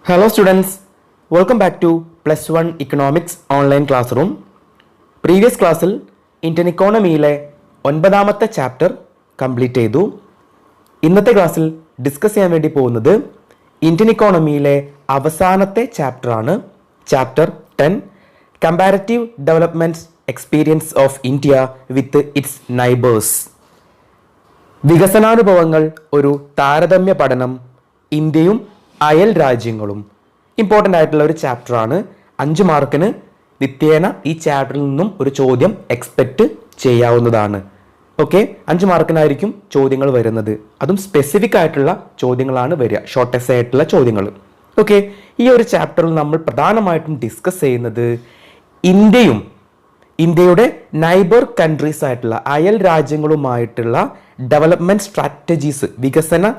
Hello students, welcome back to Plus 1 Economics Online Classroom. Previous ക്ലാസ്സിൽ Indian ഇക്കോണമിയിലെ 9ാമത്തെ chapter complete ചെയ്തു. ഇന്നത്തെ ക്ലാസ്സിൽ discuss ചെയ്യാൻ വേണ്ടി പോകുന്നത് ഇന്ത്യൻ ഇക്കോണമിയിലെ അവസാനത്തെ ചാപ്റ്ററാണ്. Chapter 10 comparative development experience of India with its neighbours. വികസനാനുഭവങ്ങൾ ഒരു താരതമ്യ പഠനം, ഇന്ത്യയും അയൽ രാജ്യങ്ങളും. ഇമ്പോർട്ടൻ്റ് ആയിട്ടുള്ള ഒരു ചാപ്റ്ററാണ്. 5 മാർക്കിന് നിത്യേന ഈ ചാപ്റ്ററിൽ നിന്നും ഒരു ചോദ്യം എക്സ്പെക്റ്റ് ചെയ്യാവുന്നതാണ്. ഓക്കെ, 5 മാർക്കിനായിരിക്കും ചോദ്യങ്ങൾ വരുന്നത്. അതും സ്പെസിഫിക് ആയിട്ടുള്ള ചോദ്യങ്ങളാണ് വരിക, ഷോർട്ട് എസ്സേ ആയിട്ടുള്ള ചോദ്യങ്ങൾ. ഓക്കെ, ഈ ഒരു ചാപ്റ്ററിൽ നമ്മൾ പ്രധാനമായിട്ടും ഡിസ്കസ് ചെയ്യുന്നത് ഇന്ത്യയുടെ നൈബർ കൺട്രീസ് ആയിട്ടുള്ള അയൽ രാജ്യങ്ങളുമായിട്ടുള്ള ഡെവലപ്മെൻറ്റ് സ്ട്രാറ്റജീസ്, വികസന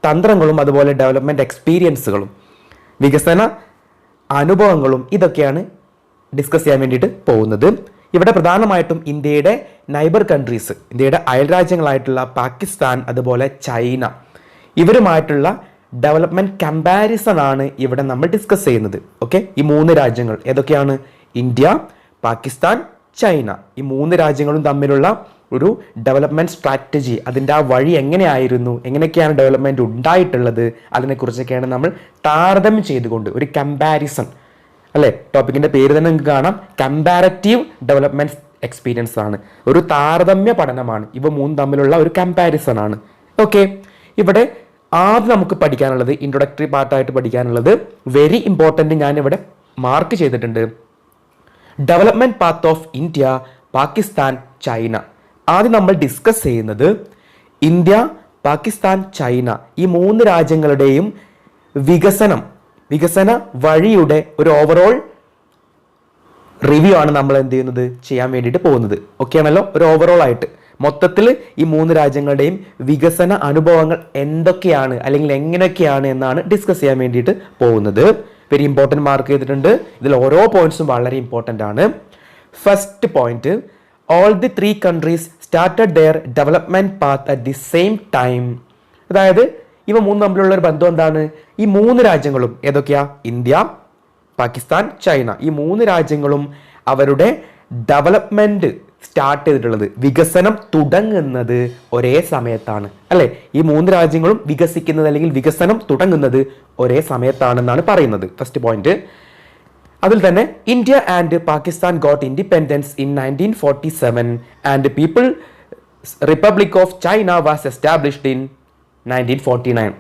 തന്ത്രങ്ങളും അതുപോലെ ഡെവലപ്മെൻറ്റ് എക്സ്പീരിയൻസുകളും വികസന അനുഭവങ്ങളും ഇതൊക്കെയാണ് ഡിസ്കസ് ചെയ്യാൻ വേണ്ടിയിട്ട് പോകുന്നത്. ഇവിടെ പ്രധാനമായിട്ടും ഇന്ത്യയുടെ നൈബർ കൺട്രീസ്, ഇന്ത്യയുടെ അയൽ രാജ്യങ്ങളായിട്ടുള്ള പാകിസ്ഥാൻ അതുപോലെ ചൈന, ഇവരുമായിട്ടുള്ള ഡെവലപ്മെൻറ്റ് കമ്പാരിസൺ ആണ് ഇവിടെ നമ്മൾ ഡിസ്കസ് ചെയ്യുന്നത്. ഓക്കെ, ഈ 3 രാജ്യങ്ങൾ ഏതൊക്കെയാണ്? India, Pakistan, China. ഈ 3 രാജ്യങ്ങളും തമ്മിലുള്ള ഒരു ഡെവലപ്മെൻറ്റ് സ്ട്രാറ്റജി, അതിൻ്റെ ആ വഴി എങ്ങനെയായിരുന്നു, എങ്ങനെയൊക്കെയാണ് ഡെവലപ്മെൻറ്റ് ഉണ്ടായിട്ടുള്ളത്, അതിനെക്കുറിച്ചൊക്കെയാണ് നമ്മൾ താരതമ്യം ചെയ്തുകൊണ്ട് ഒരു കമ്പാരിസൺ, അല്ലേ, ടോപ്പിക്കിൻ്റെ പേര് തന്നെ നിങ്ങൾക്ക് കാണാം, കമ്പാരറ്റീവ് ഡെവലപ്മെൻറ്റ് എക്സ്പീരിയൻസ് ആണ്, ഒരു താരതമ്യ പഠനമാണ്. ഇവ 3 തമ്മിലുള്ള ഒരു കമ്പാരിസൺ ആണ്. ഓക്കെ, ഇവിടെ ആദ്യം നമുക്ക് പഠിക്കാനുള്ളത്, ഇൻട്രൊഡക്ടറി പാർട്ടായിട്ട് പഠിക്കാനുള്ളത് വെരി ഇമ്പോർട്ടൻ്റ്, ഞാനിവിടെ മാർക്ക് ചെയ്തിട്ടുണ്ട്. Development path of India, Pakistan, China. ആദ്യം നമ്മൾ ഡിസ്കസ് ചെയ്യുന്നത് ഇന്ത്യ, പാകിസ്ഥാൻ, ചൈന ഈ 3 രാജ്യങ്ങളുടെയും വികസന വഴിയുടെ ഒരു ഓവറോൾ റിവ്യൂ ആണ് നമ്മൾ എന്ത് ചെയ്യുന്നത്, ചെയ്യാൻ വേണ്ടിയിട്ട് പോകുന്നത്. ഓക്കെ ആണല്ലോ, ഒരു ഓവറോൾ ആയിട്ട് മൊത്തത്തിൽ ഈ 3 രാജ്യങ്ങളുടെയും വികസന അനുഭവങ്ങൾ എന്തൊക്കെയാണ് അല്ലെങ്കിൽ എങ്ങനെയൊക്കെയാണ് എന്നാണ് ഡിസ്കസ് ചെയ്യാൻ വേണ്ടിയിട്ട് പോകുന്നത്. വെരി ഇമ്പോർട്ടൻറ്റ് മാർക്ക് ചെയ്തിട്ടുണ്ട്. ഇതിൽ ഓരോ പോയിന്റ്സും വളരെ ഇമ്പോർട്ടൻ്റ് ആണ്. First point, all the 3 countries started their development path at the same time. അതായത് ഇവ 3 തമ്മിലുള്ള ഒരു ബന്ധം എന്താണ്? ഈ 3 രാജ്യങ്ങളും ഏതൊക്കെയാ? India, Pakistan, China. ഈ 3 രാജ്യങ്ങളും അവരുടെ ഡെവലപ്മെൻറ്റ് സ്റ്റാർട്ട് ചെയ്തിട്ടുള്ളത്, വികസനം തുടങ്ങുന്നത് ഒരേ സമയത്താണ്, അല്ലേ? ഈ 3 രാജ്യങ്ങളും വികസിക്കുന്നത് അല്ലെങ്കിൽ വികസനം തുടങ്ങുന്നത് ഒരേ സമയത്താണെന്നാണ് പറയുന്നത്. First point. അതിൽ തന്നെ India and Pakistan got independence in 1947 and people republic of China was established in 1949.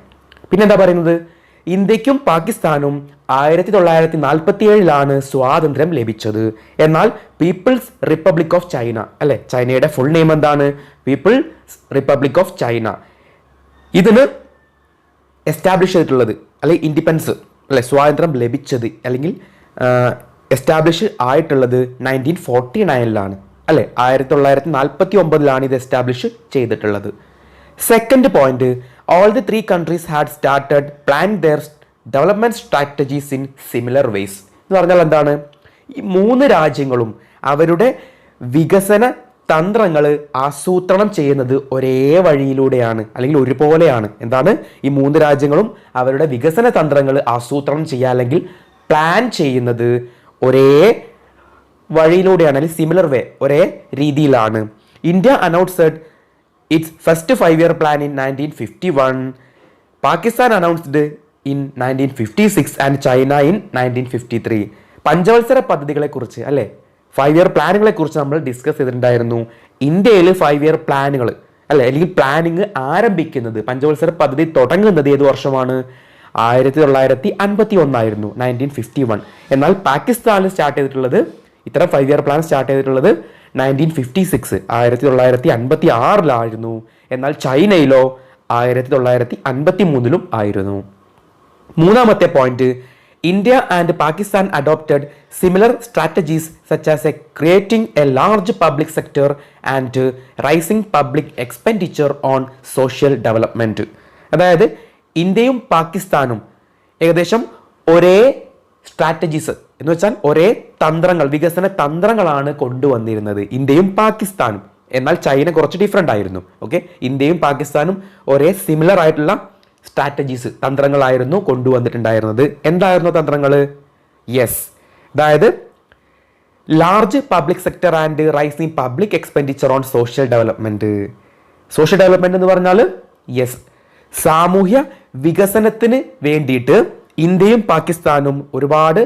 പിന്നെന്താ പറയുന്നത്? ഇന്ത്യക്കും പാകിസ്ഥാനും 1947 സ്വാതന്ത്ര്യം ലഭിച്ചത്. എന്നാൽ പീപ്പിൾസ് റിപ്പബ്ലിക് ഓഫ് ചൈന, അല്ലെ, ചൈനയുടെ ഫുൾ നെയിം എന്താണ്? People's republic of China. ഇതിന് എസ്റ്റാബ്ലിഷ് ചെയ്തിട്ടുള്ളത് അല്ലെങ്കിൽ ഇൻഡിപെൻഡൻസ്, അല്ലെ, സ്വാതന്ത്ര്യം ലഭിച്ചത് അല്ലെങ്കിൽ എസ്റ്റാബ്ലിഷ് ആയിട്ടുള്ളത് 1949 അല്ലെ, 1949 ഇത് എസ്റ്റാബ്ലിഷ് ചെയ്തിട്ടുള്ളത്. Second point, all the 3 countries had started planning their development strategies in similar ways. എന്ന് പറഞ്ഞാൽ എന്താണ്? ഈ 3 രാജ്യങ്ങളും അവരുടെ വികസന തന്ത്രങ്ങൾ ആസൂത്രണം ചെയ്യുന്നത് ഒരേ വഴിയിലൂടെയാണ് അല്ലെങ്കിൽ ഒരുപോലെയാണ്. എന്താണ്? ഈ 3 രാജ്യങ്ങളും അവരുടെ വികസന തന്ത്രങ്ങൾ ആസൂത്രണം ചെയ്യുക അല്ലെങ്കിൽ പ്ലാൻ ചെയ്യുന്നത് ഒരേ വഴിയിലൂടെയാണ്, അല്ലെങ്കിൽ സിമിലർ വേ, ഒരേ രീതിയിലാണ്. India announced it's first 5-year plan in 1951, Pakistan announced in 1956 and China in 1953. പഞ്ചവത്സര പദ്ധതികളെ കുറിച്ച്, അല്ലേ, 5-year പ്ലാനുകളെ കുറിച്ച് നമ്മൾ ഡിസ്കസ് ചെയ്തിട്ടുണ്ടായിരുന്നു. ഇന്ത്യയിൽ 5-year പ്ലാനുകൾ, അല്ലെ, അല്ലെങ്കിൽ പ്ലാനിങ് ആരംഭിക്കുന്നത്, പഞ്ചവത്സര പദ്ധതി തുടങ്ങുന്നത് ഏത് വർഷമാണ്? 1951 1951. എന്നാൽ പാകിസ്ഥാനിൽ സ്റ്റാർട്ട് ചെയ്തിട്ടുള്ളത്, ഇത്തരം 5-year പ്ലാൻ സ്റ്റാർട്ട് ചെയ്തിട്ടുള്ളത് 1956 1956 എന്നാൽ ചൈനയിലോ 1953 ആയിരുന്നു. മൂന്നാമത്തെ point, India and Pakistan adopted similar strategies such as creating A large public sector and rising public expenditure on social development. അതായത് ഇന്ത്യയും പാകിസ്ഥാനും ഏകദേശം ഒരേ സ്ട്രാറ്റജീസ് എന്ന് വെച്ചാൽ ഒരേ തന്ത്രങ്ങൾ, വികസന തന്ത്രങ്ങളാണ് കൊണ്ടുവന്നിരുന്നത്, ഇന്ത്യയും പാകിസ്ഥാനും. എന്നാൽ ചൈന കുറച്ച് ഡിഫറെൻ്റ് ആയിരുന്നു. ഓക്കെ, ഇന്ത്യയും പാകിസ്ഥാനും ഒരേ സിമിലർ ആയിട്ടുള്ള സ്ട്രാറ്റജീസ്, തന്ത്രങ്ങളായിരുന്നു കൊണ്ടുവന്നിട്ടുണ്ടായിരുന്നത്. എന്തായിരുന്നു തന്ത്രങ്ങൾ? യെസ്, അതായത് large public sector and rising public expenditure on social development. Social development എന്ന് പറഞ്ഞാൽ യെസ്, സാമൂഹ്യ വികസനത്തിന് വേണ്ടിയിട്ട് ഇന്ത്യയും പാകിസ്ഥാനും ഒരുപാട്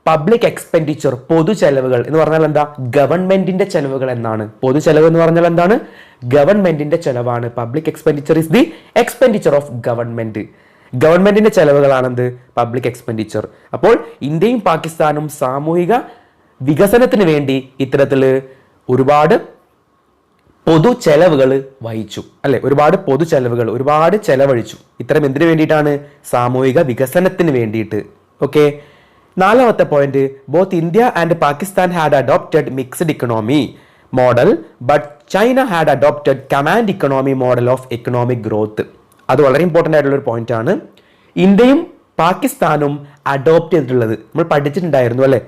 പബ്ലിക് എക്സ്പെൻഡിച്ചർ, പൊതു ചെലവുകൾ എന്ന് പറഞ്ഞാൽ എന്താ? ഗവൺമെന്റിന്റെ ചെലവുകൾ എന്നാണ്. പൊതു ചെലവ് എന്ന് പറഞ്ഞാൽ എന്താണ്? ഗവൺമെന്റിന്റെ ചെലവാണ്. Public expenditure is the expenditure of government. ഗവൺമെന്റിന്റെ ചെലവുകളാണെന്ത്? Public expenditure. അപ്പോൾ ഇന്ത്യയും പാകിസ്ഥാനും സാമൂഹിക വികസനത്തിന് വേണ്ടി ഇത്തരത്തിൽ ഒരുപാട് പൊതു ചെലവുകൾ വഹിച്ചു, അല്ലെ? ഒരുപാട് പൊതു ചെലവുകൾ, ഒരുപാട് ചെലവഴിച്ചു. ഇത്തരം എന്തിനു വേണ്ടിയിട്ടാണ്? സാമൂഹിക വികസനത്തിന് വേണ്ടിയിട്ട്. ഓക്കെ, 4ാമത്തെ point, both India and Pakistan had adopted mixed economy model but China had adopted command economy model of economic growth. അത് വളരെ ഇമ്പോർട്ടൻ്റ് ആയിട്ടുള്ള ഒരു പോയിന്റ് ആണ്. ഇന്ത്യയും പാകിസ്ഥാനും അഡോപ്റ്റ് ചെയ്തിട്ടുള്ളത് നമ്മൾ പഠിച്ചിട്ടുണ്ടായിരുന്നു, അല്ലെ?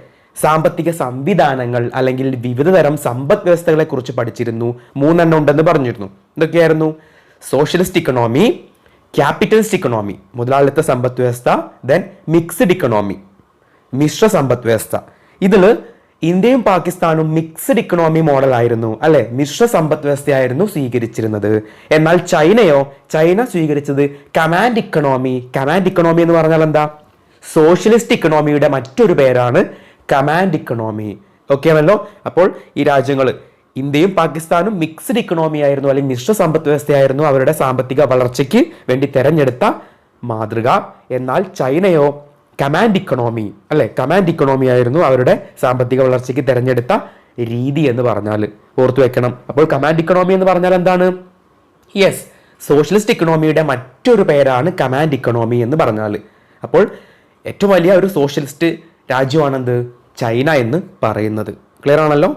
സാമ്പത്തിക സംവിധാനങ്ങൾ അല്ലെങ്കിൽ വിവിധ തരം സമ്പദ് വ്യവസ്ഥകളെ കുറിച്ച് പഠിച്ചിരുന്നു. 3 ഉണ്ടെന്ന് പറഞ്ഞിരുന്നു. ഇതൊക്കെയായിരുന്നു സോഷ്യലിസ്റ്റ് ഇക്കണോമി, ക്യാപിറ്റലിസ്റ്റ് ഇക്കണോമി, മുതലാളിത്ത സമ്പദ് വ്യവസ്ഥ, ദെൻ മിക്സ്ഡ് ഇക്കണോമി, മിശ്ര സമ്പദ് വ്യവസ്ഥ. ഇതിൽ ഇന്ത്യയും പാകിസ്ഥാനും മിക്സ്ഡ് ഇക്കണോമി മോഡൽ ആയിരുന്നു, അല്ലെ? മിശ്ര സമ്പദ് വ്യവസ്ഥയായിരുന്നു സ്വീകരിച്ചിരുന്നത്. എന്നാൽ ചൈന സ്വീകരിച്ചത് കമാൻഡ് ഇക്കണോമി. കമാൻഡ് ഇക്കണോമി എന്ന് പറഞ്ഞാൽ എന്താ? സോഷ്യലിസ്റ്റ് ഇക്കണോമിയുടെ മറ്റൊരു പേരാണ് കമാൻഡ് ഇക്കണോമി. ഓക്കെ ആണല്ലോ? അപ്പോൾ ഈ രാജ്യങ്ങൾ, ഇന്ത്യയും പാകിസ്ഥാനും മിക്സ്ഡ് ഇക്കണോമി ആയിരുന്നു, അല്ലെങ്കിൽ മിശ്ര സമ്പദ് വ്യവസ്ഥയായിരുന്നു അവരുടെ സാമ്പത്തിക വളർച്ചയ്ക്ക് വേണ്ടി തെരഞ്ഞെടുത്ത മാതൃക. എന്നാൽ ചൈനയോ കമാൻഡ് ഇക്കണോമി, അല്ലെ? കമാൻഡ് ഇക്കണോമി ആയിരുന്നു അവരുടെ സാമ്പത്തിക വളർച്ചയ്ക്ക് തെരഞ്ഞെടുത്ത രീതി എന്ന് പറഞ്ഞാൽ ഓർത്തു വെക്കണം. അപ്പോൾ കമാൻഡ് ഇക്കണോമി എന്ന് പറഞ്ഞാൽ എന്താണ്? യെസ്, സോഷ്യലിസ്റ്റ് ഇക്കണോമിയുടെ മറ്റൊരു പേരാണ് കമാൻഡ് ഇക്കണോമി എന്ന് പറഞ്ഞാൽ. അപ്പോൾ ഏറ്റവും വലിയ ഒരു സോഷ്യലിസ്റ്റ് രാജ്യമാണെന്ത്? ചൈന എന്ന് പറയുന്നത്. ക്ലിയർ ആണല്ലോ?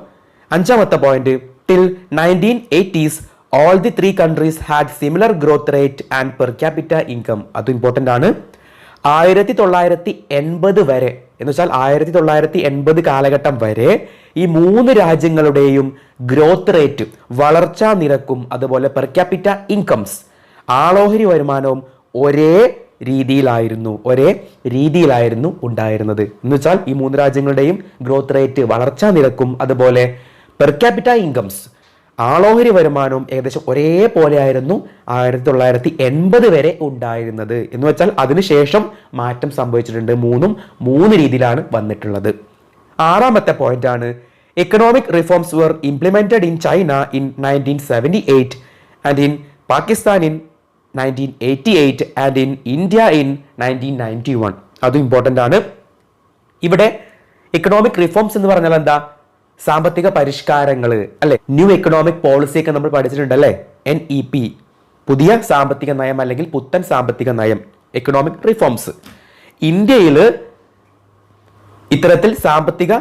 5ാമത്തെ point, till 1980s all the 3 countries had similar growth rate and per capita income. അത് ഇമ്പോർട്ടൻ്റ് ആണ്. 1980 വരെ എന്ന് വെച്ചാൽ 1980 കാലഘട്ടം വരെ ഈ 3 രാജ്യങ്ങളുടെയും ഗ്രോത്ത് റേറ്റ്, വളർച്ചാ നിരക്കും അതുപോലെ പെർ ക്യാപിറ്റ ഇൻകംസ്, ആളോഹരി വരുമാനവും ഒരേ രീതിയിലായിരുന്നു ഉണ്ടായിരുന്നത്. എന്ന് വെച്ചാൽ ഈ 3 രാജ്യങ്ങളുടെയും ഗ്രോത്ത് റേറ്റ്, വളർച്ചാ നിരക്കും അതുപോലെ പെർ ക്യാപിറ്റ ഇൻകംസ്, ആളോഹരി വരുമാനവും ഏകദേശം ഒരേപോലെ ആയിരുന്നു 1980 വരെ ഉണ്ടായിരുന്നത്. എന്ന് വെച്ചാൽ അതിനുശേഷം മാറ്റം സംഭവിച്ചിട്ടുണ്ട്. 3 രീതിയിലാണ് വന്നിട്ടുള്ളത്. 6ാമത്തെ പോയിന്റ് ആണ്, economic reforms were implemented in China in 1978 and in Pakistan in 1988 and in India in 1991. അതും ഇമ്പോർട്ടൻ്റ് ആണ്. ഇവിടെ എക്കണോമിക് റിഫോംസ് എന്ന് പറഞ്ഞാൽ എന്താ? സാമ്പത്തിക പരിഷ്കാരങ്ങൾ, അല്ലെ? ന്യൂ എക്കണോമിക് പോളിസി ഒക്കെ നമ്മൾ പഠിച്ചിട്ടുണ്ട്, അല്ലെ? NEP, പുതിയ സാമ്പത്തിക നയം അല്ലെങ്കിൽ പുത്തൻ സാമ്പത്തിക നയം, എക്കണോമിക് റിഫോംസ്. ഇന്ത്യയിൽ ഇത്തരത്തിൽ സാമ്പത്തിക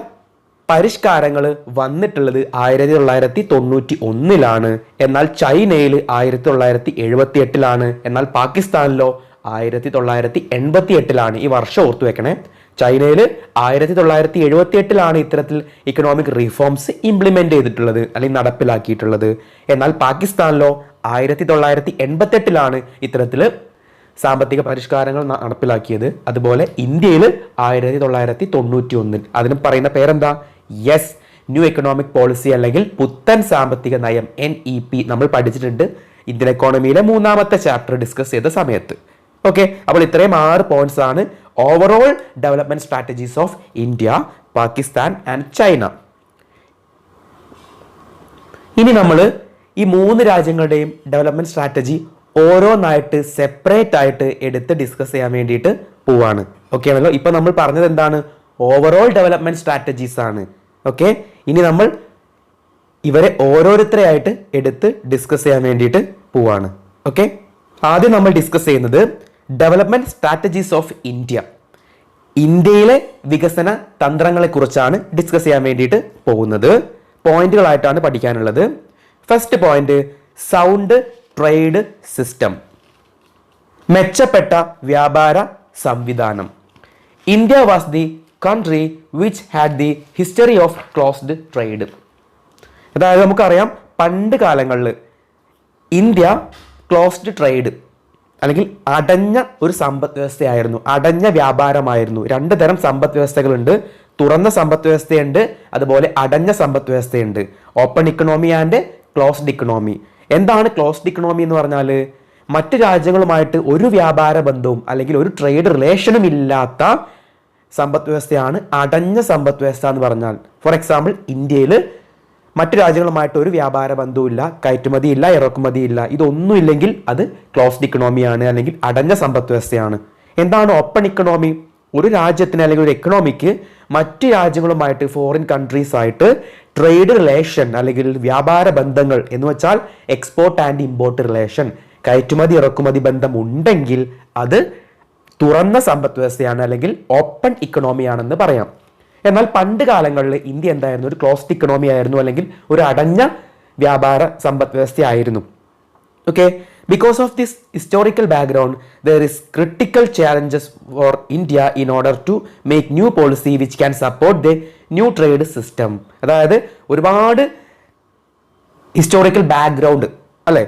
പരിഷ്കാരങ്ങൾ വന്നിട്ടുള്ളത് 1991 എന്നാൽ ചൈനയിൽ 1978 എന്നാൽ പാകിസ്ഥാനിലോ 1988 ഈ വർഷം ഓർത്തു വെക്കണേ. ചൈനയിൽ 1978 ഇത്തരത്തിൽ ഇക്കണോമിക് റിഫോംസ് ഇംപ്ലിമെന്റ് ചെയ്തിട്ടുള്ളത് അല്ലെങ്കിൽ നടപ്പിലാക്കിയിട്ടുള്ളത്. എന്നാൽ പാകിസ്ഥാനിലോ 1988 ഇത്തരത്തിൽ സാമ്പത്തിക പരിഷ്കാരങ്ങൾ നടപ്പിലാക്കിയത്. അതുപോലെ ഇന്ത്യയിൽ 1991. അതിന് പറയുന്ന പേരെന്താ? യെസ്, ന്യൂ എക്കണോമിക് പോളിസി അല്ലെങ്കിൽ പുത്തൻ സാമ്പത്തിക നയം, NEP നമ്മൾ പഠിച്ചിട്ടുണ്ട് ഇന്ത്യൻ എക്കോണമിയിലെ 3ാമത്തെ ചാപ്റ്റർ ഡിസ്കസ് ചെയ്ത സമയത്ത്. ഓക്കെ, അപ്പോൾ ഇത്രയും 6 പോയിന്റ്സ് ആണ് overall development strategies of India, Pakistan and China. ഇനി നമ്മൾ ഈ 3 രാജ്യങ്ങളുടെയും ഡെവലപ്മെന്റ് സ്ട്രാറ്റജി ഓരോന്നായിട്ട് സെപ്പറേറ്റ് ആയിട്ട് എടുത്ത് ഡിസ്കസ് ചെയ്യാൻ വേണ്ടിയിട്ട് പോവാണ്. ഓക്കെ ആണല്ലോ? ഇപ്പൊ നമ്മൾ പറഞ്ഞത് എന്താണ്? ഓവറോൾ ഡെവലപ്മെന്റ് സ്ട്രാറ്റജീസ് ആണ്. ഓക്കെ, ഇനി നമ്മൾ ഇവരെ ഓരോരുത്തരെയായിട്ട് എടുത്ത് ഡിസ്കസ് ചെയ്യാൻ വേണ്ടിയിട്ട് പോവാണ്. ഓക്കെ, ആദ്യം നമ്മൾ ഡിസ്കസ് ചെയ്യുന്നത് ഡെവലപ്മെന്റ് സ്ട്രാറ്റജീസ് ഓഫ് ഇന്ത്യ, ഇന്ത്യയിലെ വികസന തന്ത്രങ്ങളെ കുറിച്ചാണ് ഡിസ്കസ് ചെയ്യാൻ വേണ്ടിയിട്ട് പോകുന്നത്. പോയിന്റുകളായിട്ടാണ് പഠിക്കാനുള്ളത്. First point, sound trade system, മെച്ചപ്പെട്ട വ്യാപാര സംവിധാനം. India was the country which had the history of closed trade. അതായത് നമുക്കറിയാം പണ്ട് കാലങ്ങളിൽ ഇന്ത്യ ക്ലോസ്ഡ് ട്രേഡ്, അല്ലെങ്കിൽ അടഞ്ഞ ഒരു സമ്പദ് വ്യവസ്ഥയായിരുന്നു, അടഞ്ഞ വ്യാപാരമായിരുന്നു. രണ്ട് തരം സമ്പദ് വ്യവസ്ഥകളുണ്ട്. തുറന്ന സമ്പദ് വ്യവസ്ഥയുണ്ട്, അതുപോലെ അടഞ്ഞ സമ്പദ് വ്യവസ്ഥയുണ്ട്. Open economy and closed economy. എന്താണ് ക്ലോസ്ഡ് ഇക്കണോമി എന്ന് പറഞ്ഞാൽ? മറ്റു രാജ്യങ്ങളുമായിട്ട് ഒരു വ്യാപാര ബന്ധവും അല്ലെങ്കിൽ ഒരു ട്രേഡ് റിലേഷനും ഇല്ലാത്ത സമ്പദ് വ്യവസ്ഥയാണ് അടഞ്ഞ സമ്പദ് വ്യവസ്ഥ എന്ന് പറഞ്ഞാൽ. ഫോർ എക്സാമ്പിൾ, ഇന്ത്യയിൽ മറ്റു രാജ്യങ്ങളുമായിട്ട് ഒരു വ്യാപാര ബന്ധവുമില്ല, കയറ്റുമതി ഇല്ല, ഇറക്കുമതി ഇല്ല, ഇതൊന്നും ഇല്ലെങ്കിൽ അത് ക്ലോസ്ഡ് ഇക്കണോമിയാണ്, അല്ലെങ്കിൽ അടഞ്ഞ സമ്പദ് വ്യവസ്ഥയാണ്. എന്താണ് ഓപ്പൺ ഇക്കണോമി? ഒരു രാജ്യത്തിന് അല്ലെങ്കിൽ ഒരു എക്കണോമിക്ക് മറ്റ് രാജ്യങ്ങളുമായിട്ട്, ഫോറിൻ കൺട്രീസ് ആയിട്ട് ട്രേഡ് റിലേഷൻ അല്ലെങ്കിൽ വ്യാപാര ബന്ധങ്ങൾ എന്ന് വെച്ചാൽ എക്സ്പോർട്ട് ആൻഡ് ഇമ്പോർട്ട് റിലേഷൻ, കയറ്റുമതി ഇറക്കുമതി ബന്ധം ഉണ്ടെങ്കിൽ അത് തുറന്ന സമ്പദ് വ്യവസ്ഥയാണ്, അല്ലെങ്കിൽ ഓപ്പൺ ഇക്കണോമി ആണെന്ന് പറയാം. എന്നാൽ പണ്ട് കാലങ്ങളിൽ ഇന്ത്യ എന്തായിരുന്നു? ഒരു ക്ലോസ്ഡ് ഇക്കണോമി ആയിരുന്നു, അല്ലെങ്കിൽ ഒരു അടഞ്ഞ വ്യാപാര സമ്പദ് വ്യവസ്ഥയായിരുന്നു. Okay, because of this historical background, there is critical challenges for India in order to make new policy which can support the new trade system. അതായത് ഒരുപാട് ഹിസ്റ്റോറിക്കൽ ബാക്ക്ഗ്രൗണ്ട് അല്ലെ,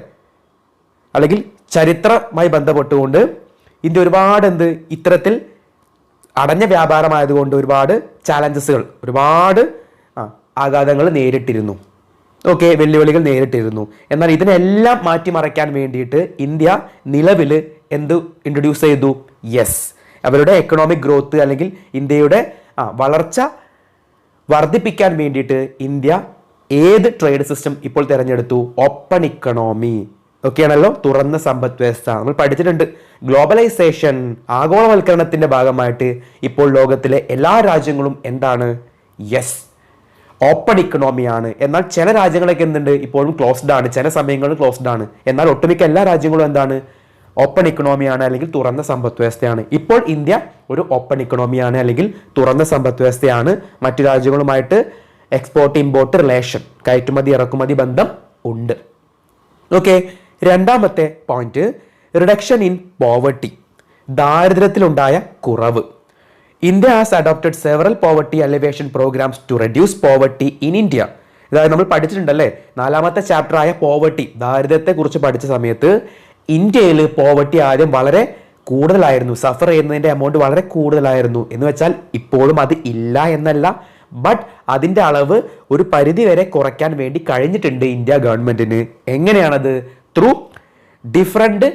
അല്ലെങ്കിൽ ചരിത്രമായി ബന്ധപ്പെട്ടുകൊണ്ട് ഇന്ത്യ ഒരുപാട് ഇത്തരത്തിൽ അടഞ്ഞ വ്യാപാരമായതുകൊണ്ട് ഒരുപാട് ചാലഞ്ചസുകൾ, ഒരുപാട് ആഘാതങ്ങൾ നേരിട്ടിരുന്നു. ഓക്കെ, വെല്ലുവിളികൾ നേരിട്ടിരുന്നു. എന്നാൽ ഇതിനെല്ലാം മാറ്റിമറയ്ക്കാൻ വേണ്ടിയിട്ട് ഇന്ത്യ നിലവിൽ എന്ത് ഇൻട്രൊഡ്യൂസ് ചെയ്തു? യെസ്, അവരുടെ എക്കണോമിക് ഗ്രോത്ത് അല്ലെങ്കിൽ ഇന്ത്യയുടെ വളർച്ച വർദ്ധിപ്പിക്കാൻ വേണ്ടിയിട്ട് ഇന്ത്യ ഏത് ട്രേഡ് സിസ്റ്റം ഇപ്പോൾ തിരഞ്ഞെടുത്തു? Open economy. ഓക്കെ ആണല്ലോ, തുറന്ന സമ്പദ് വ്യവസ്ഥ. നമ്മൾ പഠിച്ചിട്ടുണ്ട്. ഗ്ലോബലൈസേഷൻ, ആഗോളവൽക്കരണത്തിന്റെ ഭാഗമായിട്ട് ഇപ്പോൾ ലോകത്തിലെ എല്ലാ രാജ്യങ്ങളും എന്താണ്? യെസ്, ഓപ്പൺ ഇക്കണോമിയാണ്. എന്നാൽ ചില രാജ്യങ്ങളൊക്കെ എന്തുണ്ട്? ഇപ്പോഴും ക്ലോസ്ഡ് ആണ്, ചില സമയങ്ങളിൽ ക്ലോസ്ഡ് ആണ്. എന്നാൽ ഒട്ടുമിക്ക എല്ലാ രാജ്യങ്ങളും എന്താണ്? ഓപ്പൺ ഇക്കണോമിയാണ്, അല്ലെങ്കിൽ തുറന്ന സമ്പദ് വ്യവസ്ഥയാണ്. ഇപ്പോൾ ഇന്ത്യ ഒരു ഓപ്പൺ ഇക്കണോമിയാണ്, അല്ലെങ്കിൽ തുറന്ന സമ്പദ് വ്യവസ്ഥയാണ്. മറ്റു രാജ്യങ്ങളുമായിട്ട് എക്സ്പോർട്ട് ഇമ്പോർട്ട് റിലേഷൻ, കയറ്റുമതി ഇറക്കുമതി ബന്ധം ഉണ്ട്. ഓക്കെ, രണ്ടാമത്തെ പോയിന്റ്, റിഡക്ഷൻ ഇൻ പോവർട്ടി, ദാരിദ്ര്യത്തിലുണ്ടായ കുറവ്. India has adopted several poverty alleviation programs to reduce poverty in India. അതായത് നമ്മൾ പഠിച്ചിട്ടുണ്ടല്ലേ, 4ാമത്തെ ചാപ്റ്റർ ആയ പോവർട്ടി, ദാരിദ്ര്യത്തെ കുറിച്ച് പഠിച്ച സമയത്ത് ഇന്ത്യയിൽ പോവർട്ടി ആദ്യം വളരെ കൂടുതലായിരുന്നു, സഫർ ചെയ്യുന്നതിന്റെ എമൗണ്ട് വളരെ കൂടുതലായിരുന്നു. എന്ന് വെച്ചാൽ ഇപ്പോഴും അത് ഇല്ല എന്നല്ല, ബട്ട് അതിന്റെ അളവ് ഒരു പരിധി വരെ കുറയ്ക്കാൻ വേണ്ടി കഴിഞ്ഞിട്ടുണ്ട് ഇന്ത്യ ഗവൺമെന്റിന്. എങ്ങനെയാണത്? Through different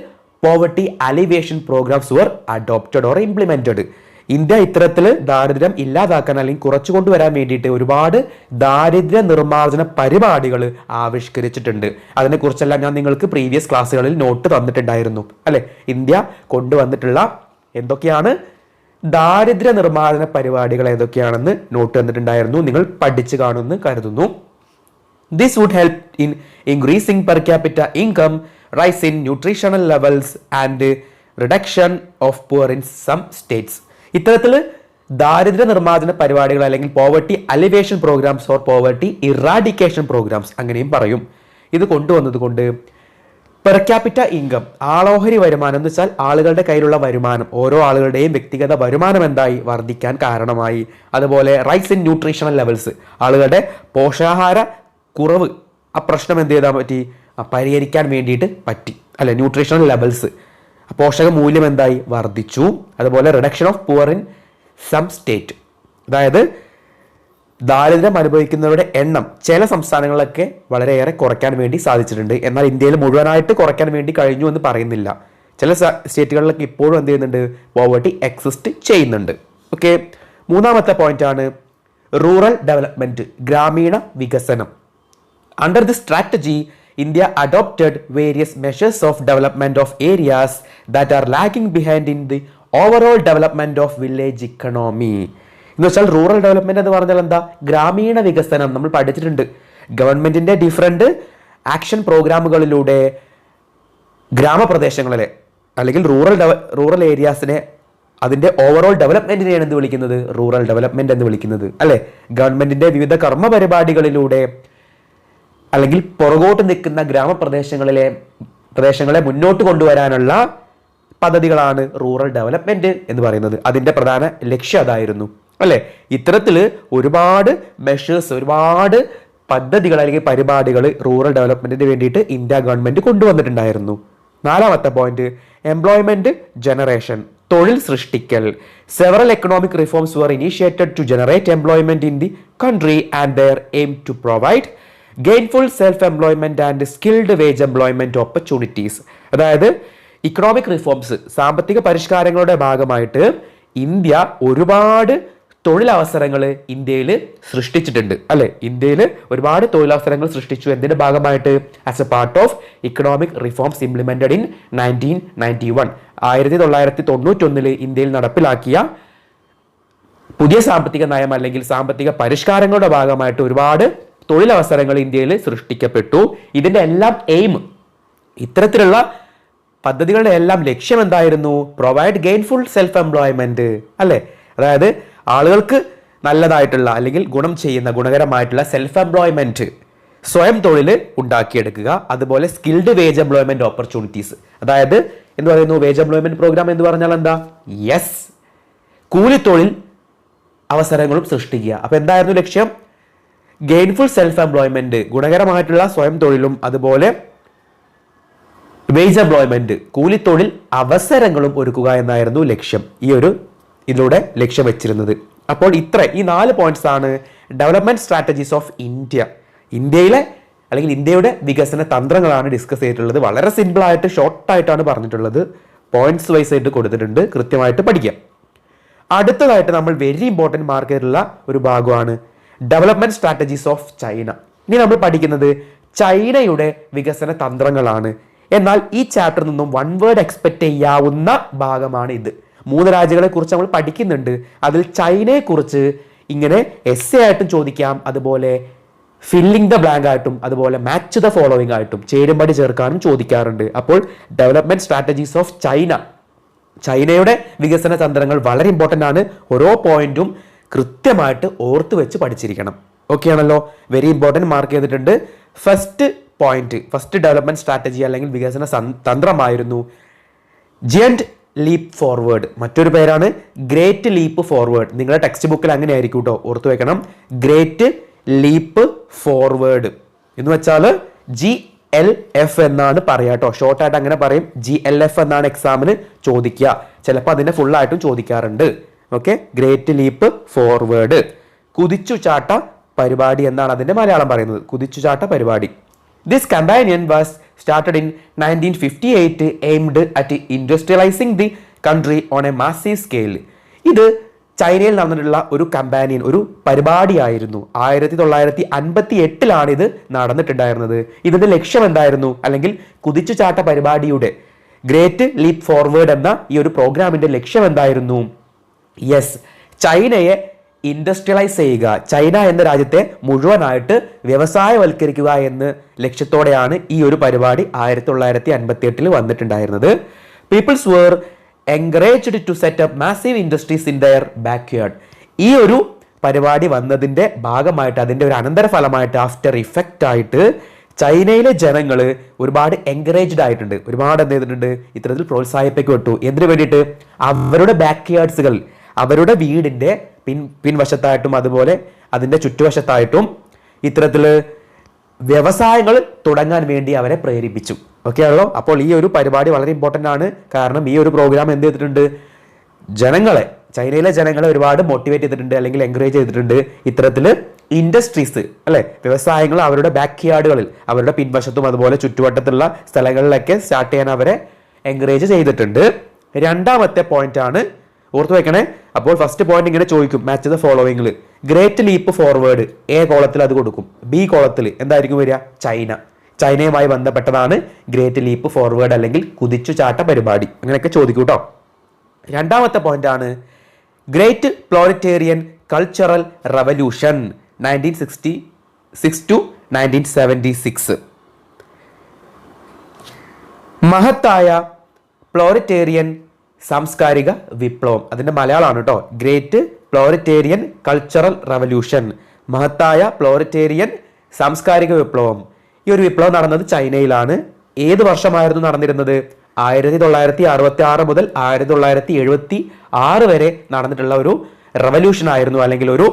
poverty alleviation programmes were adopted or implemented. India ഇത്തരത്തിൽ ദാരിദ്ര്യം ഇല്ലാതാക്കാൻ അല്ലെങ്കിൽ കുറച്ചു കൊണ്ടുവരാൻ വേണ്ടിയിട്ട് ഒരുപാട് ദാരിദ്ര്യ നിർമ്മാർജ്ജന പരിപാടികൾ ആവിഷ്കരിച്ചിട്ടുണ്ട്. അതിനെക്കുറിച്ചെല്ലാം ഞാൻ നിങ്ങൾക്ക് പ്രീവിയസ് ക്ലാസ്സുകളിൽ നോട്ട് തന്നിട്ടുണ്ടായിരുന്നു അല്ലെ. ഇന്ത്യ കൊണ്ടുവന്നിട്ടുള്ള എന്തൊക്കെയാണ് ദാരിദ്ര്യ നിർമ്മാർജ്ജന പരിപാടികൾ ഏതൊക്കെയാണെന്ന് നോട്ട് തന്നിട്ടുണ്ടായിരുന്നു. നിങ്ങൾ പഠിച്ചു കാണുമെന്ന് കരുതുന്നു. This would help in increasing per capita income, rise in nutritional levels and reduction of poor in some states. ഇത്തരത്തിൽ ദാരിദ്ര്യ നിർമ്മാർജ്ജന പരിപാടികൾ അല്ലെങ്കിൽ poverty alleviation programmes or poverty eradication programmes അങ്ങനെയും പറയും. ഇത് കൊണ്ടുവന്നത് കൊണ്ട് പെർ ക്യാപിറ്റ ഇൻകം, ആളോഹരി വരുമാനം എന്ന് വെച്ചാൽ ആളുകളുടെ കയ്യിലുള്ള വരുമാനം, ഓരോ ആളുകളുടെയും വ്യക്തിഗത വരുമാനം എന്തായി? വർദ്ധിക്കാൻ കാരണമായി. അതുപോലെ റൈസ് ഇൻ ന്യൂട്രീഷണൽ ലെവൽസ്, ആളുകളുടെ പോഷകാഹാര കുറവ്, ആ പ്രശ്നം എന്ത് ചെയ്താൽ പറ്റി? പരിഹരിക്കാൻ വേണ്ടിയിട്ട് പറ്റി അല്ലെ. ന്യൂട്രീഷണൽ ലെവൽസ്, പോഷക മൂല്യം എന്തായി? വർദ്ധിച്ചു. അതുപോലെ reduction of poor in some state, അതായത് ദാരിദ്ര്യം അനുഭവിക്കുന്നവരുടെ എണ്ണം ചില സംസ്ഥാനങ്ങളിലൊക്കെ വളരെയേറെ കുറയ്ക്കാൻ വേണ്ടി സാധിച്ചിട്ടുണ്ട്. എന്നാൽ ഇന്ത്യയിൽ മുഴുവനായിട്ട് കുറയ്ക്കാൻ വേണ്ടി കഴിഞ്ഞു എന്ന് പറയുന്നില്ല. ചില സ്റ്റേറ്റുകളിലൊക്കെ ഇപ്പോഴും എന്ത് ചെയ്യുന്നുണ്ട്? പോവർട്ടി എക്സിസ്റ്റ് ചെയ്യുന്നുണ്ട്. ഓക്കെ, മൂന്നാമത്തെ പോയിന്റ് ആണ് റൂറൽ ഡെവലപ്മെന്റ്, ഗ്രാമീണ വികസനം. Under this strategy India adopted various measures of development of areas that are lagging behind in the overall development of village economy. എന്ന് വെച്ചാൽ റൂറൽ ഡെവലപ്മെന്റ് എന്ന് പറഞ്ഞാൽ എന്താ? ഗ്രാമീണ വികസനം. നമ്മൾ പഠിച്ചിട്ടുണ്ട്. ഗവൺമെന്റിന്റെ ഡിഫറെന്റ് ആക്ഷൻ പ്രോഗ്രാമുകളിലൂടെ ഗ്രാമപ്രദേശങ്ങളിലെ അല്ലെങ്കിൽ റൂറൽ ഏരിയാസിനെ, അതിന്റെ ഓവറോൾ ഡെവലപ്മെന്റിനെയാണ് എന്ത് വിളിക്കുന്നത്? റൂറൽ ഡെവലപ്മെന്റ് എന്ന് വിളിക്കുന്നത് അല്ലെ. ഗവൺമെന്റിന്റെ വിവിധ കർമ്മ പരിപാടികളിലൂടെ അല്ലെങ്കിൽ പുറകോട്ട് നിൽക്കുന്ന പ്രദേശങ്ങളെ മുന്നോട്ട് കൊണ്ടുവരാനുള്ള പദ്ധതികളാണ് റൂറൽ ഡെവലപ്മെന്റ് എന്ന് പറയുന്നത്. അതിന്റെ പ്രധാന ലക്ഷ്യം അതായിരുന്നു അല്ലെ. ഇത്തരത്തില് ഒരുപാട് മെഷേഴ്സ്, ഒരുപാട് പദ്ധതികൾ അല്ലെങ്കിൽ പരിപാടികൾ റൂറൽ ഡെവലപ്മെന്റിന് വേണ്ടിയിട്ട് ഇന്ത്യ ഗവൺമെന്റ് കൊണ്ടുവന്നിട്ടുണ്ടായിരുന്നു. നാലാമത്തെ പോയിന്റ് എംപ്ലോയ്മെന്റ് ജനറേഷൻ, തൊഴിൽ സൃഷ്ടിക്കൽ. Several economic reforms were initiated to generate employment in the country and their aim to provide gainful self employment and skilled wage employment opportunities. അതായത് economic reforms, സാമ്പത്തിക പരിഷ്കാരങ്ങളുടെ ഭാഗമായിട്ട് India ഒരുപാട് തൊഴിലവസരങ്ങൾ ഇന്ത്യയിൽ സൃഷ്ടിച്ചിട്ടുണ്ട് അല്ലെ. ഇന്ത്യയിൽ ഒരുപാട് തൊഴിലവസരങ്ങൾ സൃഷ്ടിച്ചു. എന്തിന്റെ ഭാഗമായിട്ട്? As A part of economic reforms implemented in 1991, 1991 ഇന്ത്യയിൽ നടപ്പിലാക്കിയ പുതിയ സാമ്പത്തിക നയം അല്ലെങ്കിൽ സാമ്പത്തിക പരിഷ്കാരങ്ങളുടെ ഭാഗമായിട്ട് ഒരുപാട് തൊഴിലവസരങ്ങൾ ഇന്ത്യയിൽ സൃഷ്ടിക്കപ്പെട്ടു. ഇതിന്റെ എല്ലാം എയിം, ഇത്തരത്തിലുള്ള പദ്ധതികളുടെ എല്ലാം ലക്ഷ്യം എന്തായിരുന്നു? പ്രൊവൈഡ് ഗെയിൻഫുൾ സെൽഫ് എംപ്ലോയ്മെന്റ് അല്ലെ. അതായത് ആളുകൾക്ക് നല്ലതായിട്ടുള്ള അല്ലെങ്കിൽ ഗുണം ചെയ്യുന്ന ഗുണകരമായിട്ടുള്ള സെൽഫ് എംപ്ലോയ്മെന്റ്, സ്വയം തൊഴിൽ ഉണ്ടാക്കിയെടുക്കുക. അതുപോലെ സ്കിൽഡ് വേജ് എംപ്ലോയ്മെന്റ് ഓപ്പർച്യൂണിറ്റീസ്. അതായത് എന്ന് പറയുന്നു വേജ് എംപ്ലോയ്മെന്റ് പ്രോഗ്രാം എന്ന് പറഞ്ഞാൽ എന്താ? യെസ്, കൂലിത്തൊഴിൽ അവസരങ്ങളും സൃഷ്ടിക്കുക. അപ്പൊ എന്തായിരുന്നു ലക്ഷ്യം? ഗെയിൻഫുൾ സെൽഫ് എംപ്ലോയ്മെന്റ്, ഗുണകരമായിട്ടുള്ള സ്വയം തൊഴിലും അതുപോലെ വേജ് എംപ്ലോയ്മെന്റ്, കൂലിത്തൊഴിൽ അവസരങ്ങളും ഒരുക്കുക എന്നായിരുന്നു ലക്ഷ്യം, ഇതിലൂടെ ലക്ഷ്യം വെച്ചിരുന്നത്. അപ്പോൾ ഈ 4 പോയിന്റ്സ് ആണ് ഡെവലപ്മെന്റ് സ്ട്രാറ്റജീസ് ഓഫ് ഇന്ത്യയുടെ വികസന തന്ത്രങ്ങളാണ് ഡിസ്കസ് ചെയ്തിട്ടുള്ളത്. വളരെ സിമ്പിൾ ആയിട്ട് ഷോർട്ടായിട്ടാണ് പറഞ്ഞിട്ടുള്ളത്. പോയിന്റ്സ് വൈസ് ആയിട്ട് കൊടുത്തിട്ടുണ്ട്, കൃത്യമായിട്ട് പഠിക്കാം. അടുത്തതായിട്ട് നമ്മൾ വെരി ഇമ്പോർട്ടൻറ്റ് മാർക്ക് ചെയ്തിട്ടുള്ള ഒരു ഭാഗമാണ് ഡെവലപ്മെന്റ് സ്ട്രാറ്റജീസ് ഓഫ് ചൈന. ഇനി നമ്മൾ പഠിക്കുന്നത് ചൈനയുടെ വികസന തന്ത്രങ്ങളാണ്. എന്നാൽ ഈ ചാപ്റ്ററിൽ നിന്നും 1 വേർഡ് എക്സ്പെക്ട് ചെയ്യാവുന്ന ഭാഗമാണ് ഇത്. 3 രാജ്യങ്ങളെ കുറിച്ച് നമ്മൾ പഠിക്കുന്നുണ്ട്. അതിൽ ചൈനയെ കുറിച്ച് ഇങ്ങനെ എസ്സേ ആയിട്ടും ചോദിക്കാം, അതുപോലെ ഫില്ലിംഗ് ദ ബ്ലാങ്ക് ആയിട്ടും, അതുപോലെ മാച്ച് ദ ഫോളോവിംഗ് ആയിട്ടും ചേരുംപടി ചേർക്കാനും ചോദിക്കാറുണ്ട്. അപ്പോൾ ഡെവലപ്മെന്റ് സ്ട്രാറ്റജീസ് ഓഫ് ചൈനയുടെ വികസന തന്ത്രങ്ങൾ വളരെ ഇമ്പോർട്ടൻ്റ് ആണ്. ഓരോ പോയിന്റും കൃത്യമായിട്ട് ഓർത്ത് വെച്ച് പഠിച്ചിരിക്കണം. ഓക്കെ ആണല്ലോ? വെരി ഇമ്പോർട്ടൻറ്റ് മാർക്ക് ചെയ്തിട്ടുണ്ട്. ഫസ്റ്റ് ഡെവലപ്മെന്റ് സ്ട്രാറ്റജി അല്ലെങ്കിൽ വികസന തന്ത്രമായിരുന്നു ജയന്റ് ലീപ്പ് ഫോർവേഡ്. മറ്റൊരു പേരാണ് ഗ്രേറ്റ് ലീപ്പ് ഫോർവേഡ്. നിങ്ങളുടെ ടെക്സ്റ്റ് ബുക്കിൽ അങ്ങനെ ആയിരിക്കും കേട്ടോ, ഓർത്തു വെക്കണം. ഗ്രേറ്റ് ലീപ്പ് ഫോർവേഡ് എന്ന് വെച്ചാൽ GLF എന്നാണ് പറയാ കേട്ടോ. ഷോർട്ടായിട്ട് അങ്ങനെ പറയും. GLF എന്നാണ് എക്സാമിന് ചോദിക്കുക. ചിലപ്പോൾ അതിന്റെ ഫുൾ ആയിട്ടും ചോദിക്കാറുണ്ട്. Okay, great leap forward. കുതിച്ചുചാട്ട പരിപാടി എന്നാണ് അതിന്റെ മലയാളം പറയുന്നത്. കുതിച്ചുചാട്ട പരിപാടി. This campaign was started in 1958 aimed at industrializing the country on a massive scale. ഇത് ചൈനയിൽ നടന്നിട്ടുള്ള ഒരു കമ്പാനിയൻ, ഒരു പരിപാടിയായിരുന്നു. 1958 ഇത് നടന്നിട്ടുണ്ടായിരുന്നത്. ഇതിന്റെ ലക്ഷ്യം എന്തായിരുന്നു? അല്ലെങ്കിൽ കുതിച്ചുചാട്ട പരിപാടിയുടെ ഗ്രേറ്റ് ലീപ്പ് ഫോർവേഡ് എന്ന ഈ ഒരു പ്രോഗ്രാമിന്റെ ലക്ഷ്യം എന്തായിരുന്നു? യെസ്, ചൈനയെ ഇൻഡസ്ട്രിയലൈസ് ചെയ്യുക, ചൈന എന്ന രാജ്യത്തെ മുഴുവനായിട്ട് വ്യവസായവൽക്കരിക്കുക എന്ന ലക്ഷ്യത്തോടെയാണ് ഈ ഒരു പരിപാടി 1958 വന്നിട്ടുണ്ടായിരുന്നത്. Peoples were encouraged to set up massive industries in their backyard. ഈ ഒരു പരിപാടി വന്നതിന്റെ ഭാഗമായിട്ട്, അതിന്റെ ഒരു അനന്തരഫലമായിട്ട്, ആഫ്റ്റർ ഇഫക്റ്റ് ആയിട്ട് ചൈനയിലെ ജനങ്ങൾ ഒരുപാട് എൻകറേജ്ഡ് ആയിട്ടുണ്ട്. ഒരുപാട് എന്ത് ചെയ്തിട്ടുണ്ട്? ഇത്തരത്തിൽ പ്രോത്സാഹിപ്പിക്കപ്പെട്ടു. എന്തിനു വേണ്ടിയിട്ട്? അവരുടെ ബാക്ക്യാർഡ്സുകൾ, അവരുടെ വീടിന്റെ പിൻവശത്തായിട്ടും അതുപോലെ അതിന്റെ ചുറ്റുവശത്തായിട്ടും ഇത്തരത്തിൽ വ്യവസായങ്ങൾ തുടങ്ങാൻ വേണ്ടി അവരെ പ്രേരിപ്പിച്ചു. ഓക്കെ ആണല്ലോ? അപ്പോൾ ഈ ഒരു പരിപാടി വളരെ ഇമ്പോർട്ടൻ്റ് ആണ്. കാരണം ഈ ഒരു പ്രോഗ്രാം എന്ത് ചെയ്തിട്ടുണ്ട്? ചൈനയിലെ ജനങ്ങളെ ഒരുപാട് മോട്ടിവേറ്റ് ചെയ്തിട്ടുണ്ട്, അല്ലെങ്കിൽ എൻകറേജ് ചെയ്തിട്ടുണ്ട്. ഇത്തരത്തിൽ ഇൻഡസ്ട്രീസ് അല്ലെ, വ്യവസായങ്ങൾ അവരുടെ ബാക്ക് യാർഡുകളിൽ, അവരുടെ പിൻവശത്തും അതുപോലെ ചുറ്റുവട്ടത്തുള്ള സ്ഥലങ്ങളിലൊക്കെ സ്റ്റാർട്ട് ചെയ്യാൻ അവരെ എൻകറേജ് ചെയ്തിട്ടുണ്ട്. രണ്ടാമത്തെ പോയിന്റ് ആണ്, ഓർത്തു വെക്കണേ. അപ്പോൾ ഫസ്റ്റ് പോയിന്റ് ഇങ്ങനെ ചോദിക്കും, മാച്ച് ദ ഫോളോവിംഗിൽ. ഗ്രേറ്റ് ലീപ്പ് ഫോർവേഡ് എ കോളത്തിൽ അത് കൊടുക്കും, ബി കോളത്തിൽ എന്തായിരിക്കും വരിക? ചൈനയുമായി ബന്ധപ്പെട്ടതാണ് ഗ്രേറ്റ് ലീപ്പ് ഫോർവേഡ് അല്ലെങ്കിൽ കുതിച്ചുചാട്ട പരിപാടി. അങ്ങനെയൊക്കെ ചോദിക്കും കേട്ടോ. രണ്ടാമത്തെ പോയിന്റ് ആണ് great proletarian cultural revolution 1966 to 1976. മഹത്തായ പ്ലോറിറ്റേറിയൻ സാംസ്കാരിക വിപ്ലവം, അതിന്റെ മലയാളമാണ് കേട്ടോ. ഗ്രേറ്റ് പ്ലോറിറ്റേറിയൻ കൾച്ചറൽ റവല്യൂഷൻ, മഹത്തായ പ്ലോറിറ്റേറിയൻ സാംസ്കാരിക വിപ്ലവം. ഈ ഒരു വിപ്ലവം നടന്നത് ചൈനയിലാണ്. ഏത് വർഷമായിരുന്നു നടന്നിരുന്നത്? 1966 മുതൽ 1976 വരെ നടന്നിട്ടുള്ള ഒരു റവല്യൂഷൻ ആയിരുന്നു, അല്ലെങ്കിൽ ഒരു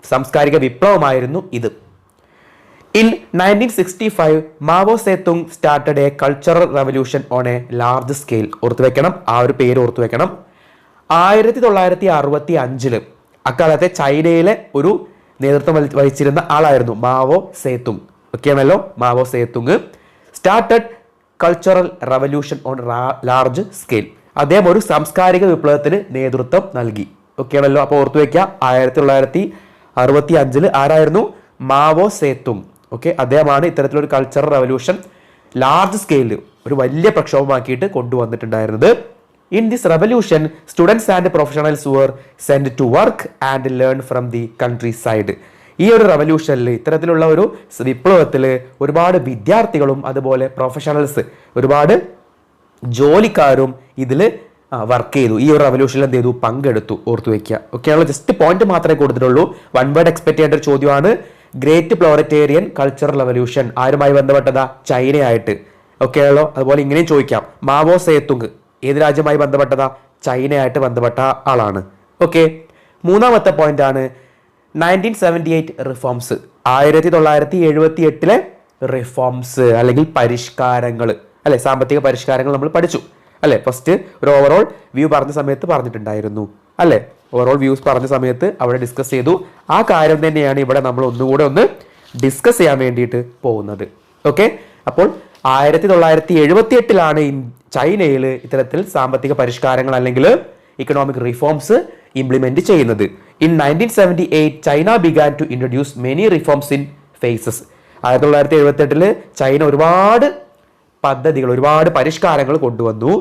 സാംസ്കാരിക വിപ്ലവമായിരുന്നു ഇത്. In 1965, Mao Zedong started a cultural revolution on a large scale. ഓർത്തു വെക്കണം, ആ ഒരു പേര് ഓർത്തു വെക്കണം. 1965 അക്കാലത്തെ ചൈനയിലെ ഒരു നേതൃത്വം വഹിച്ചിരുന്ന ആളായിരുന്നു മാവോ സേതുങ്. ഓക്കെ ആണല്ലോ, Mao Zedong started cultural revolution on large scale. അദ്ദേഹം ഒരു സാംസ്കാരിക വിപ്ലവത്തിന് നേതൃത്വം നൽകി. ഓക്കെ ആണല്ലോ, അപ്പോൾ ഓർത്തു വെക്കുക, 1965 ആരായിരുന്നു? Mao Zedong. ഓക്കെ, അദ്ദേഹമാണ് ഇത്തരത്തിലൊരു കൾച്ചറൽ റവല്യൂഷൻ ലാർജ് സ്കെയിലിൽ ഒരു വലിയ പ്രക്ഷോഭമാക്കിയിട്ട് കൊണ്ടുവന്നിട്ടുണ്ടായിരുന്നത്. In this revolution students and professionals were sent to work and learn from the countryside. ഈ ഒരു റവല്യൂഷനിൽ, ഇത്തരത്തിലുള്ള ഒരു വിപ്ലവത്തിൽ ഒരുപാട് വിദ്യാർത്ഥികളും അതുപോലെ പ്രൊഫഷണൽസ്, ഒരുപാട് ജോലിക്കാരും ഇതിൽ വർക്ക് ചെയ്തു. ഈ ഒരു റവല്യൂഷനിൽ എന്ത് ചെയ്തു? പങ്കെടുത്തു. ഓർത്തു വയ്ക്കുക. ഓക്കെ ആണല്ലോ, ജസ്റ്റ് പോയിന്റ് മാത്രമേ കൊടുത്തിട്ടുള്ളൂ. വൺ വേർഡ് എക്സ്പെക്ട് ചെയ്യേണ്ട ഒരു ചോദ്യമാണ്. ഗ്രേറ്റ് പ്ലോററ്റേറിയൻ കൾച്ചറൽ റവല്യൂഷൻ ആരുമായി ബന്ധപ്പെട്ടതാ? ചൈനയായിട്ട്. ഓക്കെ ആണല്ലോ, അതുപോലെ ഇങ്ങനെയും ചോദിക്കാം, മാവോ സേതുങ് ഏത് രാജ്യമായി ബന്ധപ്പെട്ടതാ? ചൈനയായിട്ട് ബന്ധപ്പെട്ട ആളാണ്. ഓക്കെ, മൂന്നാമത്തെ പോയിന്റ് ആണ് 1978 റിഫോംസ്. 1978 റിഫോംസ് അല്ലെങ്കിൽ പരിഷ്കാരങ്ങൾ, അല്ലെ, സാമ്പത്തിക പരിഷ്കാരങ്ങൾ നമ്മൾ പഠിച്ചു, അല്ലെ. ഫസ്റ്റ് ഒരു ഓവറോൾ വ്യൂ പറഞ്ഞ സമയത്ത് പറഞ്ഞിട്ടുണ്ടായിരുന്നു, അല്ലെ. ഓവറോൾ വ്യൂസ് പറഞ്ഞ സമയത്ത് അവിടെ ഡിസ്കസ് ചെയ്തു. ആ കാര്യം തന്നെയാണ് ഇവിടെ നമ്മൾ ഒന്നുകൂടെ ഒന്ന് ഡിസ്കസ് ചെയ്യാൻ വേണ്ടിയിട്ട് പോകുന്നത്. ഓക്കെ, അപ്പോൾ 1978 ചൈനയിൽ ഇത്തരത്തിൽ സാമ്പത്തിക പരിഷ്കാരങ്ങൾ അല്ലെങ്കിൽ ഇക്കണോമിക് റിഫോംസ് ഇംപ്ലിമെന്റ് ചെയ്യുന്നത്. In 1978 China began to introduce many reforms in phases. 1978 China ഒരുപാട് പദ്ധതികൾ, ഒരുപാട് പരിഷ്കാരങ്ങൾ കൊണ്ടുവന്നു.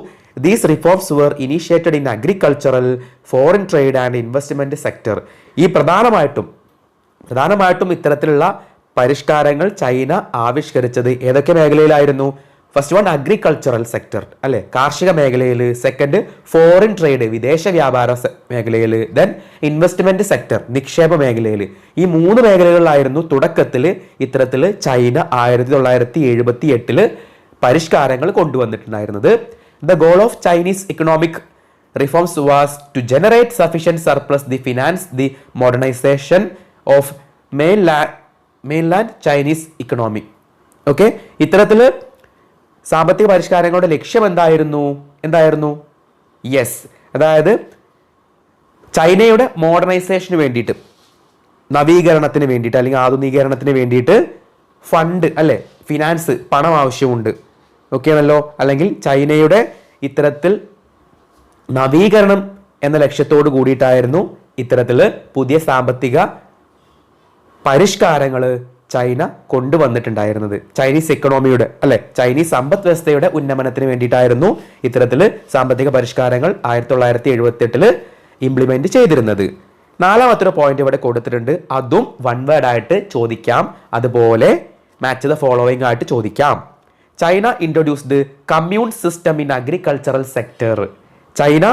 These reforms were initiated in agricultural, foreign trade and investment sector. ഈ പ്രധാനമായിട്ടും ഇത്തരത്തിലുള്ള പരിഷ്കാരങ്ങൾ ചൈന ആവിഷ്കരിച്ചത് ഏതൊക്കെ മേഖലയിലായിരുന്നു? ഫസ്റ്റ് വൺ അഗ്രികൾച്ചറൽ സെക്ടർ, അല്ലെ, കാർഷിക മേഖലയിൽ. സെക്കൻഡ് ഫോറിൻ ട്രേഡ്, വിദേശ വ്യാപാര മേഖലയിൽ. ദെൻ ഇൻവെസ്റ്റ്മെന്റ് സെക്ടർ, നിക്ഷേപ മേഖലയിൽ. ഈ 3 മേഖലകളിലായിരുന്നു തുടക്കത്തിൽ ഇത്തരത്തിൽ ചൈന 1978 പരിഷ്കാരങ്ങൾ കൊണ്ടുവന്നിട്ടുണ്ടായിരുന്നത്. The goal of Chinese economic reforms was to generate sufficient surplus the finance the modernisation of mainland Chinese economy. Okay, ഇത്തരത്തിൽ സാമ്പത്തിക പരിഷ്കാരങ്ങളുടെ ലക്ഷ്യം എന്തായിരുന്നു? യെസ്, അതായത് ചൈനയുടെ മോഡേണൈസേഷന് വേണ്ടിയിട്ട്, നവീകരണത്തിന് വേണ്ടിയിട്ട് അല്ലെങ്കിൽ ആധുനീകരണത്തിന് വേണ്ടിയിട്ട് ഫണ്ട്, അല്ലെ, ഫിനാൻസ്, പണം ആവശ്യമുണ്ട്. ഓക്കെ ആണല്ലോ, അല്ലെങ്കിൽ ചൈനയുടെ ഇത്തരത്തിൽ നവീകരണം എന്ന ലക്ഷ്യത്തോട് കൂടിയിട്ടായിരുന്നു ഇത്തരത്തിൽ പുതിയ സാമ്പത്തിക പരിഷ്കാരങ്ങൾ ചൈന കൊണ്ടുവന്നിട്ടുണ്ടായിരുന്നത്. ചൈനീസ് എക്കണോമിയുടെ, അല്ലെ, ചൈനീസ് സമ്പദ് വ്യവസ്ഥയുടെ ഉന്നമനത്തിന് വേണ്ടിയിട്ടായിരുന്നു ഇത്തരത്തിൽ സാമ്പത്തിക പരിഷ്കാരങ്ങൾ 1978 ഇംപ്ലിമെന്റ് ചെയ്തിരുന്നത്. നാലാമത്തെ പോയിന്റ് ഇവിടെ കൊടുത്തിട്ടുണ്ട്, അതും വൺ വേർഡ് ആയിട്ട് ചോദിക്കാം, അതുപോലെ മാച്ച് ദ ഫോളോയിങ് ആയിട്ട് ചോദിക്കാം. China introduced commune system in agricultural sector. China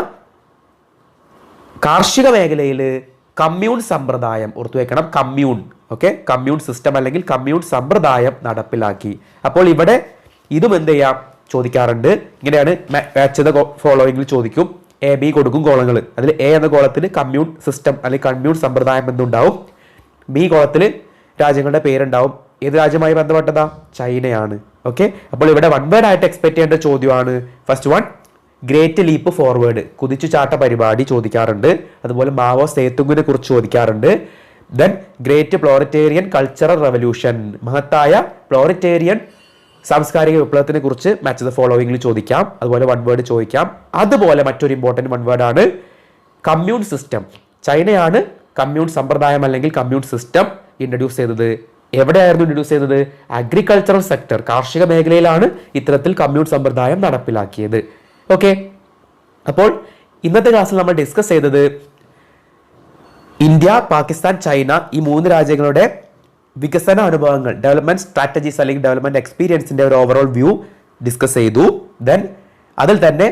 കാർഷിക മേഖലയിൽ കമ്മ്യൂൺ സമ്പ്രദായം, ഓർത്തു വെക്കണം, കമ്മ്യൂൺ. ഓക്കെ, കമ്മ്യൂൺ സിസ്റ്റം അല്ലെങ്കിൽ കമ്മ്യൂൺ സമ്പ്രദായം നടപ്പിലാക്കി. അപ്പോൾ ഇവിടെ ഇതും എന്ത് ചെയ്യാം? ചോദിക്കാറുണ്ട്. ഇങ്ങനെയാണ് മാച്ച് ദ ഫോളോയിങ്ങിൽ ചോദിക്കും. എ ബി കൊടുക്കും കോളങ്ങൾ. അതിൽ എ എന്ന കോളത്തിൽ കമ്മ്യൂൺ സിസ്റ്റം അല്ലെങ്കിൽ കമ്മ്യൂൺ സമ്പ്രദായം എന്നുണ്ടാവും. ബി കോളത്തിൽ രാജ്യങ്ങളുടെ പേരുണ്ടാവും. ഏത് രാജ്യമായി ബന്ധപ്പെട്ടതാ? ചൈനയാണ്. ഓക്കെ, അപ്പോൾ ഇവിടെ വൺ വേർഡ് ആയിട്ട് എക്സ്പെക്ട് ചെയ്യേണ്ട ചോദ്യമാണ് first one, great leap forward, കുതിച്ചുചാട്ട പരിപാടി ചോദിക്കാറുണ്ട്. അതുപോലെ മാവോ സേതുങ്ങിനെ കുറിച്ച് ചോദിക്കാറുണ്ട്. Then great proletarian cultural revolution, മഹത്തായ പ്ലോറിറ്റേറിയൻ സാംസ്കാരിക വിപ്ലവത്തിനെ കുറിച്ച് മാച്ച് ദ ഫോളോവിംഗിൽ ചോദിക്കാം. അതുപോലെ വൺ വേർഡ് ചോദിക്കാം. അതുപോലെ മറ്റൊരു ഇമ്പോർട്ടൻറ്റ് വൺ വേർഡ് ആണ് കമ്മ്യൂൺ സിസ്റ്റം. ചൈനയാണ് കമ്മ്യൂൺ സമ്പ്രദായം അല്ലെങ്കിൽ കമ്മ്യൂൺ സിസ്റ്റം ഇൻട്രൊഡ്യൂസ് ചെയ്തത്. എവിടെയായിരുന്നു ഇൻട്രൊഡ്യൂസ് ചെയ്തത്? അഗ്രികൾച്ചറൽ സെക്ടർ, കാർഷിക മേഖലയിലാണ് ഇത്തരത്തിൽ കമ്മ്യൂൺ സമ്പ്രദായം നടപ്പിലാക്കിയത്. ഓക്കെ, അപ്പോൾ ഇന്നത്തെ ക്ലാസ്സിൽ നമ്മൾ ഡിസ്കസ് ചെയ്തത് ഇന്ത്യ, പാകിസ്ഥാൻ, ചൈന ഈ 3 രാജ്യങ്ങളുടെ വികസന അനുഭവങ്ങൾ, ഡെവലപ്മെന്റ് സ്ട്രാറ്റജീസ് അല്ലെങ്കിൽ ഡെവലപ്മെന്റ് എക്സ്പീരിയൻസിന്റെ ഒരു ഓവറോൾ വ്യൂ ഡിസ്കസ് ചെയ്തു. ദെൻ അതിൽ തന്നെ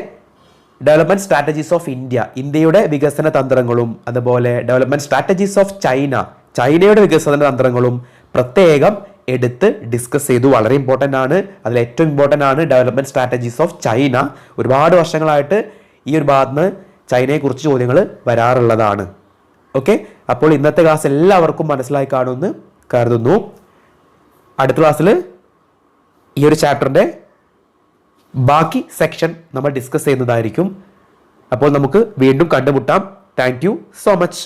ഡെവലപ്മെന്റ് സ്ട്രാറ്റജീസ് ഓഫ് ഇന്ത്യ, ഇന്ത്യയുടെ വികസന തന്ത്രങ്ങളും, അതുപോലെ ഡെവലപ്മെന്റ് സ്ട്രാറ്റജീസ് ഓഫ് ചൈന, ചൈനയുടെ വികസന തന്ത്രങ്ങളും പ്രത്യേകം എടുത്ത് ഡിസ്കസ് ചെയ്തു. വളരെ ഇമ്പോർട്ടൻ്റ് ആണ്. അതിൽ ഏറ്റവും ഇമ്പോർട്ടൻ്റ് ആണ് ഡെവലപ്മെന്റ് സ്ട്രാറ്റജീസ് ഓഫ് ചൈന. ഒരുപാട് വർഷങ്ങളായിട്ട് ഈ ഒരു ഭാഗത്ത് നിന്ന് ചൈനയെക്കുറിച്ച് ചോദ്യങ്ങൾ വരാറുള്ളതാണ്. ഓക്കെ, അപ്പോൾ ഇന്നത്തെ ക്ലാസ് എല്ലാവർക്കും മനസ്സിലായി കാണുമെന്ന് കരുതുന്നു. അടുത്ത ക്ലാസ്സിൽ ഈ ഒരു ചാപ്റ്ററിൻ്റെ ബാക്കി സെക്ഷൻ നമ്മൾ ഡിസ്കസ് ചെയ്യുന്നതായിരിക്കും. അപ്പോൾ നമുക്ക് വീണ്ടും കണ്ടുമുട്ടാം. Thank you so much.